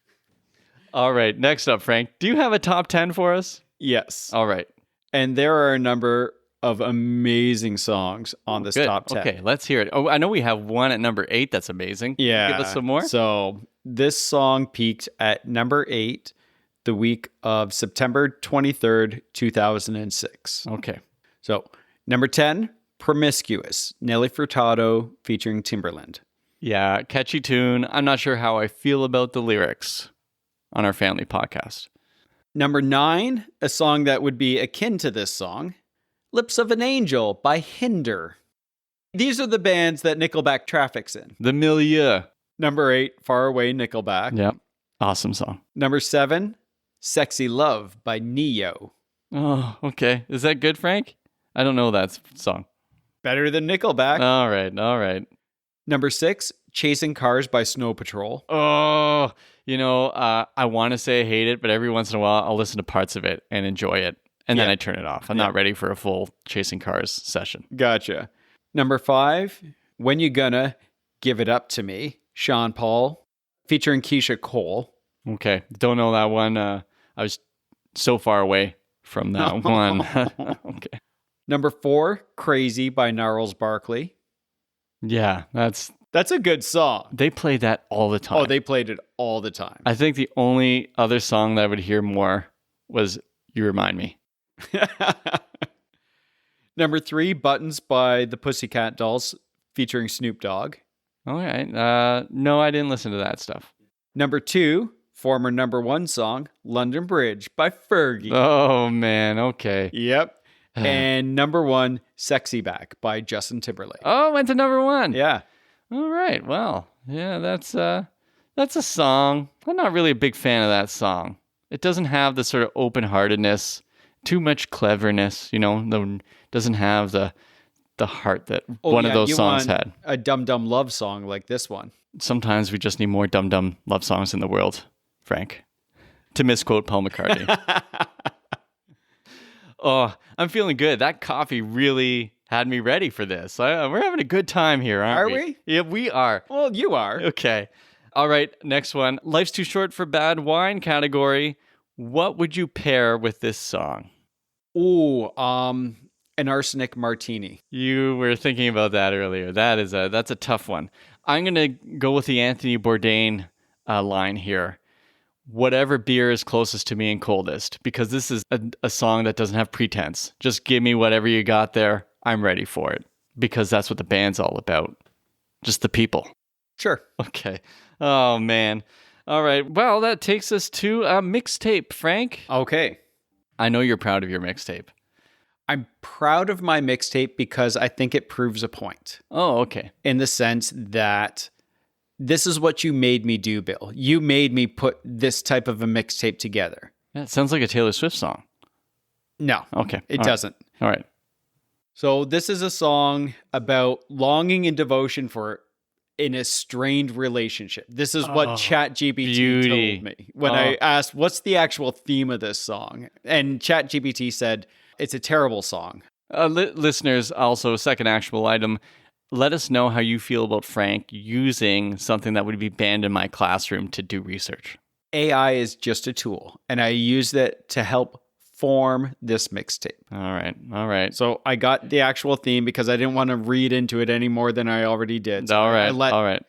All right, next up, Frank. Do you have a top 10 for us? Yes. All right. And there are a number of amazing songs on this Good. top 10. Okay, let's hear it. Oh, I know we have one at number 8. That's amazing. Yeah. Give us some more. So this song peaked at number 8 the week of September 23rd, 2006. Okay. So number 10, Promiscuous, Nelly Furtado featuring Timberland. Yeah, catchy tune. I'm not sure how I feel about the lyrics on our family podcast. Number 9, a song that would be akin to this song, Lips of an Angel by Hinder. These are the bands that Nickelback traffics in. The Milieu. Number 8, Far Away, Nickelback. Yep. Awesome song. Number 7, Sexy Love by Neo. Oh, okay. Is that good, Frank? I don't know that song. Better than Nickelback. All right. Number 6, Chasing Cars by Snow Patrol. Oh, I want to say I hate it, but every once in a while I'll listen to parts of it and enjoy it. And then Yeah. I turn it off. I'm not ready for a full Chasing Cars session. Gotcha. Number 5, When You Gonna Give It Up to Me, Sean Paul, featuring Keisha Cole. Okay. Don't know that one. I was so far away from that one. Okay. Number 4, Crazy by Gnarls Barkley. Yeah, That's a good song. they play that all the time. Oh, they played it all the time. I think the only other song that I would hear more was You Remind Me. Number 3, Buttons by the Pussycat Dolls featuring Snoop Dogg. All right. No, I didn't listen to that stuff. Number 2, former number 1 song, London Bridge by Fergie. Oh, man. Okay. Yep. And number 1, Sexy Back by Justin Timberlake. Oh, went to number 1. Yeah. All right. Well, yeah, that's a song. I'm not really a big fan of that song. It doesn't have the sort of open-heartedness, too much cleverness, doesn't have the heart that one of those songs had. A Dum Dum Love song like this one. Sometimes we just need more dum-dum love songs in the world, Frank. To misquote Paul McCartney. Oh, I'm feeling good. That coffee really had me ready for this. We're having a good time here, aren't we? Are we? Yeah, we are. Well, you are. Okay. All right, next one. Life's Too Short for Bad Wine category. What would you pair with this song? Ooh, an arsenic martini. You were thinking about that earlier. That's a tough one. I'm going to go with the Anthony Bourdain line here. Whatever beer is closest to me and coldest, because this is a song that doesn't have pretense. Just give me whatever you got there. I'm ready for it, because that's what the band's all about. Just the people. Sure. Okay. Oh, man. All right. Well, that takes us to a mixtape, Frank. Okay. I know you're proud of your mixtape. I'm proud of my mixtape because I think it proves a point. Oh, okay. In the sense that this is what you made me do, Bill. You made me put this type of a mixtape together. Yeah, it sounds like a Taylor Swift song. No. Okay. It All doesn't. Right. All right. So this is a song about longing and devotion for an estranged relationship. This is what ChatGPT told me when I asked, what's the actual theme of this song? And ChatGPT said, it's a terrible song. Listeners, also, second actionable item, let us know how you feel about Frank using something that would be banned in my classroom to do research. AI is just a tool, and I used it to help form this mixtape. All right. So I got the actual theme because I didn't want to read into it any more than I already did. So all right.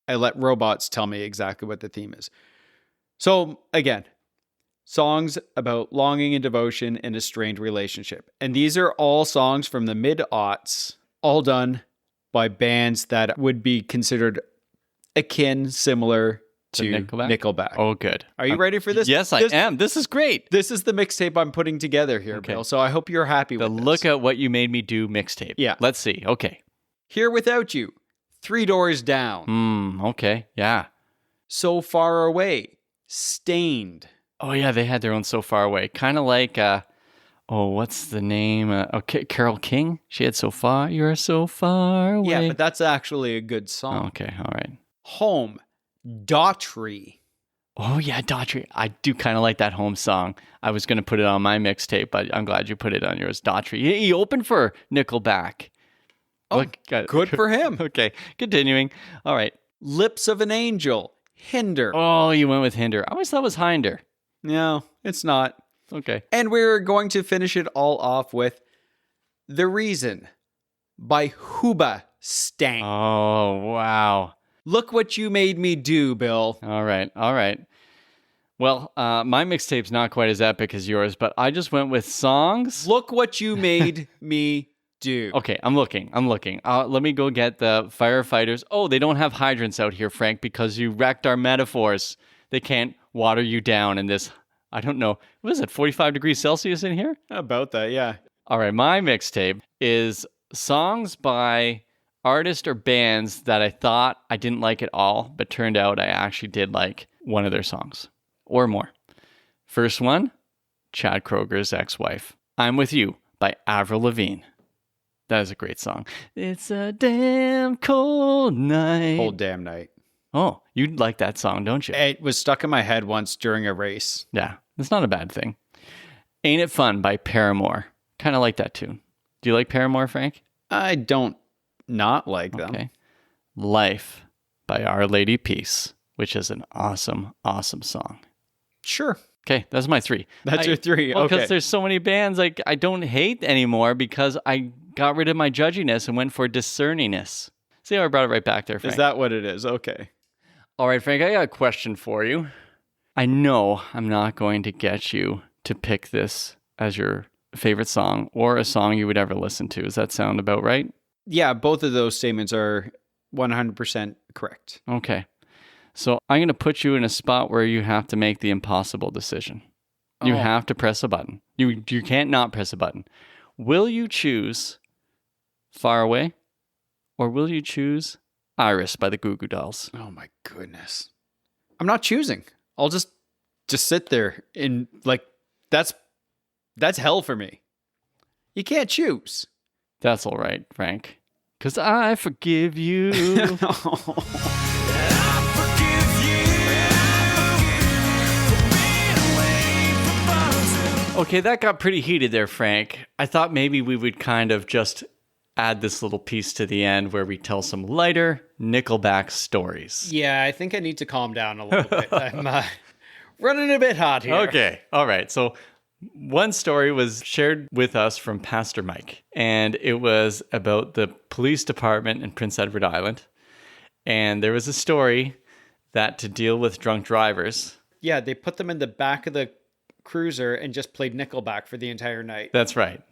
I let robots tell me exactly what the theme is. So again, songs about longing and devotion in a strained relationship. And these are all songs from the mid-aughts, all done by bands that would be considered akin, similar to Nickelback. Oh, good. Are you ready for this? Yes, I am. This is great. This is the mixtape I'm putting together here, Bill. So I hope you're happy with this. Look at what you made me do mixtape. Yeah. Let's see. Okay. Here Without You, 3 Doors Down. Okay. Yeah. So Far Away, Stained. Oh, yeah. They had their own So Far Away. Kind of like, what's the name? Carole King. She had So Far. You're so far away. Yeah, but that's actually a good song. Okay. All right. Home, Daughtry. Oh, yeah, Daughtry. I do kind of like that home song. I was going to put it on my mixtape, but I'm glad you put it on yours. Daughtry. He opened for Nickelback. Oh, good for him. Okay, continuing. All right. Lips of an Angel, Hinder. Oh, you went with Hinder. I always thought it was Hinder. No, it's not. Okay. And we're going to finish it all off with The Reason by Huba Stank. Oh, wow. Look what you made me do, Bill. All right. Well, my mixtape's not quite as epic as yours, but I just went with songs. Look what you made me do. Okay, I'm looking. Let me go get the firefighters. Oh, they don't have hydrants out here, Frank, because you wrecked our metaphors. They can't water you down in this, I don't know, what is it, 45 degrees Celsius in here? About that, yeah. All right, my mixtape is songs by artists or bands that I thought I didn't like at all, but turned out I actually did like one of their songs or more. First one, Chad Kroger's Ex-Wife. I'm With You by Avril Lavigne. That is a great song. It's a damn cold night. Whole damn night. Oh, you like that song, don't you? It was stuck in my head once during a race. Yeah, it's not a bad thing. Ain't It Fun by Paramore. Kind of like that tune. Do you like Paramore, Frank? I don't not like them. Okay. Life by Our Lady Peace, which is an awesome, awesome song. Sure. Okay, that's my three. That's your three. Well, okay. because there's so many bands like I don't hate anymore because I got rid of my judginess and went for discerningness. See how I brought it right back there, Frank? Is that what it is? Okay. All right, Frank, I got a question for you. I know I'm not going to get you to pick this as your favorite song or a song you would ever listen to. Does that sound about right? Yeah, both of those statements are 100% correct. Okay. So I'm going to put you in a spot where you have to make the impossible decision. You have to press a button. You can't not press a button. Will you choose Far Away or will you choose Iris by the Goo Goo Dolls? Oh my goodness. I'm not choosing. I'll just sit there and like that's hell for me. You can't choose. That's all right, Frank. 'Cause I forgive you. Okay, that got pretty heated there, Frank. I thought maybe we would kind of just add this little piece to the end where we tell some lighter Nickelback stories. Yeah, I think I need to calm down a little bit. I'm running a bit hot here. Okay, all right. So one story was shared with us from Pastor Mike, and it was about the police department in Prince Edward Island. And there was a story that to deal with drunk drivers. Yeah, they put them in the back of the cruiser and just played Nickelback for the entire night. That's right.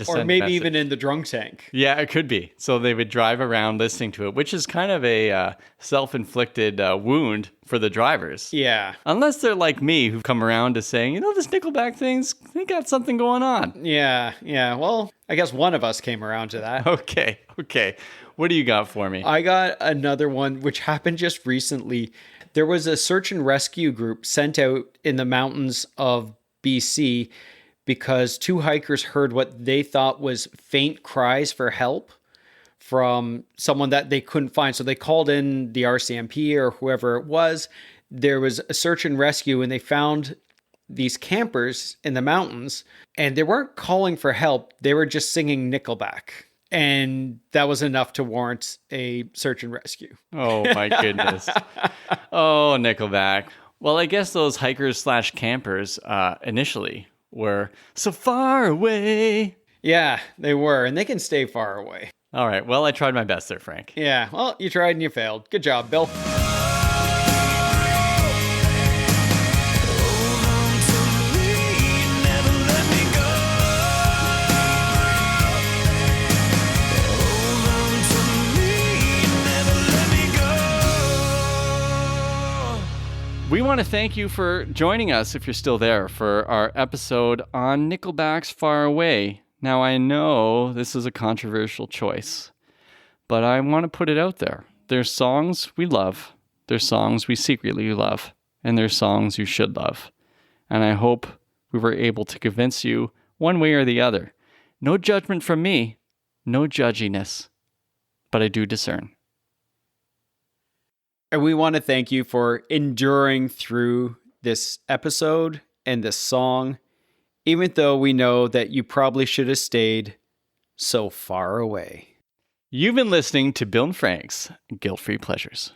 Or maybe even in the drunk tank. Yeah, it could be. So they would drive around listening to it, which is kind of a self-inflicted wound for the drivers. Yeah. Unless they're like me, who've come around to saying, this Nickelback thing's, they got something going on. Yeah. Well, I guess one of us came around to that. Okay. What do you got for me? I got another one, which happened just recently. There was a search and rescue group sent out in the mountains of BC because two hikers heard what they thought was faint cries for help from someone that they couldn't find. So they called in the RCMP or whoever it was. There was a search and rescue and they found these campers in the mountains and they weren't calling for help. They were just singing Nickelback. And that was enough to warrant a search and rescue. Oh, my goodness. Oh, Nickelback. Well, I guess those hikers/campers initially were so far away. Yeah, they were. And they can stay far away. All right. Well, I tried my best there, Frank. Yeah. Well, you tried and you failed. Good job, Bill. We want to thank you for joining us, if you're still there, for our episode on Nickelback's Far Away. Now, I know this is a controversial choice, but I want to put it out there. There's songs we love, there's songs we secretly love, and there's songs you should love. And I hope we were able to convince you one way or the other. No judgment from me, no judginess, but I do discern. And we want to thank you for enduring through this episode and this song, even though we know that you probably should have stayed so far away. You've been listening to Bill and Frank's Guilt-Free Pleasures.